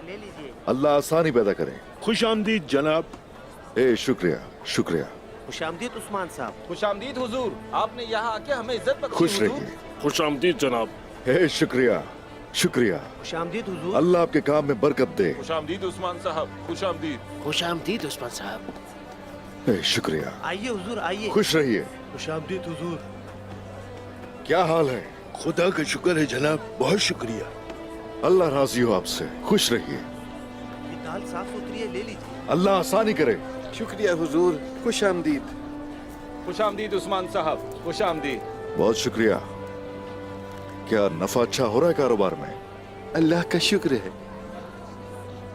ले लीजिए। अल्लाह आसानी पैदा करे। खुश आमदीद जनाब। शुक्रिया शुक्रिया। खुशामदीद उस्मान साहब। खुशामदीद हुजूर, आपने यहाँ आके हमें इज्जत बख्शी। खुश हुजूर। रहिए। खुश आमदीद जनाब। शुक्रिया शुक्रिया। खुशामदीद हुजूर। अल्लाह आपके काम में बरकत दे। खुशामदीद उस्मान साहब, खुशामदीद। खुशामदीद उस्मान साहब। शुक्रिया। आइए हुजूर आइए। खुश रहिए। खुशामदीद हुजूर। क्या हाल है? खुदा का शुक्र है जनाब, बहुत शुक्रिया। अल्लाह राजी हो आपसे। खुश रहिए। ये दाल साफ सुथरी है, ले लीजिए। अल्लाह आसानी करे। शुक्रिया हुजूर, खुश आमदीद। खुशामदीद उस्मान साहब, खुशामदीद। बहुत शुक्रिया। क्या नफा अच्छा हो रहा है कारोबार में? अल्लाह का शुक्र है।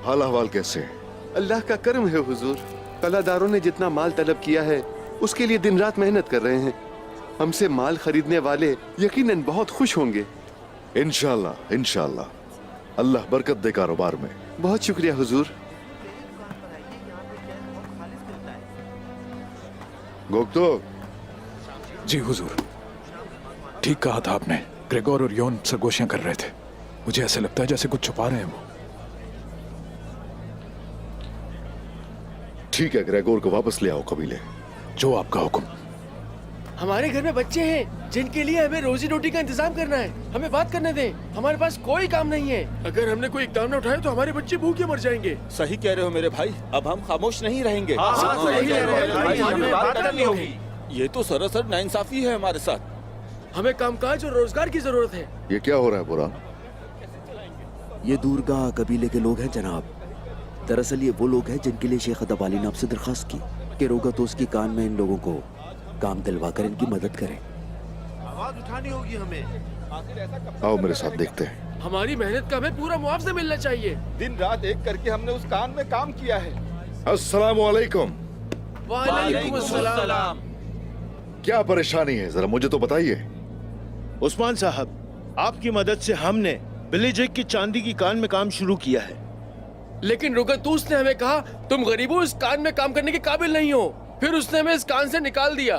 हाल अहवाल कैसे है? अल्लाह का करम है हुजूर। कलादारों ने जितना माल तलब किया है उसके लिए दिन रात मेहनत कर रहे हैं। हमसे माल खरीदने वाले यकीनन बहुत खुश होंगे। इंशाल्लाह इंशाल्लाह। अल्लाह बरकत दे कारोबार में। बहुत शुक्रिया हुजूर। गोगतो, जी हुजूर, ठीक कहा था आपने। ग्रेगोर और योन सरगोशियां कर रहे थे। मुझे ऐसे लगता है जैसे कुछ छुपा रहे हैं वो। ठीक है, ग्रेगोर को वापस ले आओ कबीले। जो आपका हुक्म। हमारे घर में बच्चे हैं जिनके लिए हमें रोजी रोटी का इंतजाम करना है। हमें बात करने दें। हमारे पास कोई काम नहीं है। अगर हमने कोई इकदाम न उठाया तो हमारे बच्चे भूखे मर जाएंगे। सही कह रहे हो मेरे भाई, अब हम खामोश नहीं रहेंगे। सही कह रहे हैं भाई, हमें बात करनी होगी। ये तो सरासर नाइंसाफी है हमारे साथ। हमें कामकाज और रोजगार की जरूरत है। ये क्या हो रहा है बुरान? ये दूरगाह कबीले के लोग हैं जनाब। दरअसल ये वो लोग हैं जिनके लिए शेख अदब अली ने आपसे दरखास्त की कि रोगा तो उसकी कान में इन लोगों को काम दिलवा कर इनकी मदद करें। आवाज उठानी होगी हमें। आओ मेरे साथ देखते हैं। हमारी मेहनत का हमें पूरा मुआवजा मिलना चाहिए। दिन रात एक करके हमने उस कान में काम किया है। अस्सलामु अलैकुम। वालेकुम अस्सलाम। क्या परेशानी है, जरा मुझे तो बताइए। उस्मान साहब, आपकी मदद से हमने विलेज की चांदी की कान में काम शुरू किया है। लेकिन रुगतूस ने हमें कहा तुम गरीबों इस कान में काम करने के काबिल नहीं हो। फिर उसने हमें इस कान से निकाल दिया।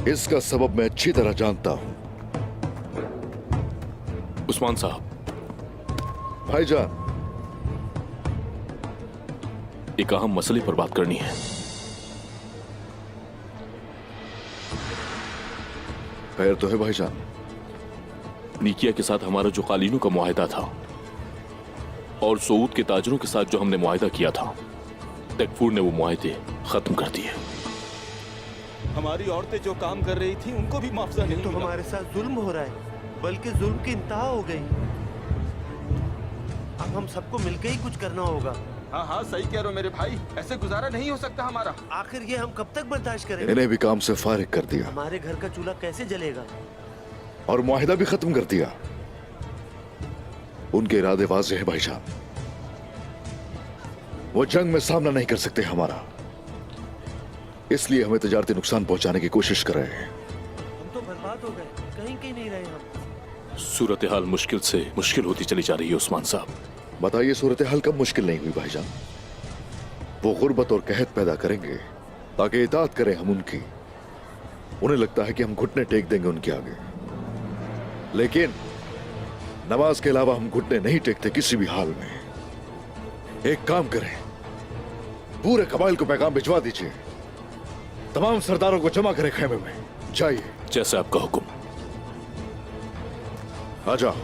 इसका सबब मैं अच्छी तरह जानता हूं। उस्मान साहब, भाईजान, एक अहम मसले पर बात करनी है। खैर तो है भाईजान? निकिया के साथ हमारा जो कालीनों का मुआहिदा था और सऊद के ताजरों के साथ जो हमने मुआहिदा किया था, तकफूर ने वो मुआहिदे खत्म कर दिए। हमारी औरतें जो काम कर रही थी उनको भी मुआवजा नहीं तो मिला। हमारे साथ जुल्म हो रहा है, बल्कि जुल्म की इंतहा हो गई। अब हम सबको मिलकर ही कुछ करना होगा। हाँ हाँ, सही कह रहे हो मेरे भाई, ऐसे गुजारा नहीं हो सकता हमारा। आखिर ये हम कब तक बर्दाश्त करेंगे? इन्हें भी काम से फारिग कर दिया हमारे घर का चूल्हा कैसे जलेगा? और मुआहिदा भी खत्म कर दिया। उनके इरादे वाज़ेह है भाईजान। वो जंग में सामना नहीं कर सकते हमारा, इसलिए हमें तजारती नुकसान पहुंचाने की कोशिश कर रहे हैं। हम तो बर्बाद हो गए, कहीं कहीं नहीं रहे हम। सूरत हाल मुश्किल से मुश्किल होती चली जा रही है उस्मान साहब। बताइए, सूरत हाल कब मुश्किल नहीं हुई भाईजान? वो गुर्बत और कहत पैदा करेंगे ताकि इताअत करें हम उनकी। उन्हें लगता है कि हम घुटने टेक देंगे उनके आगे, लेकिन नमाज के अलावा हम घुटने नहीं टेकते किसी भी हाल में। एक काम करें, पूरे कबाइल को पैगाम भिजवा दीजिए। तमाम सरदारों को जमा करें खेमे में। जाइए। जैसे आपका हुक्म। आ जाओ।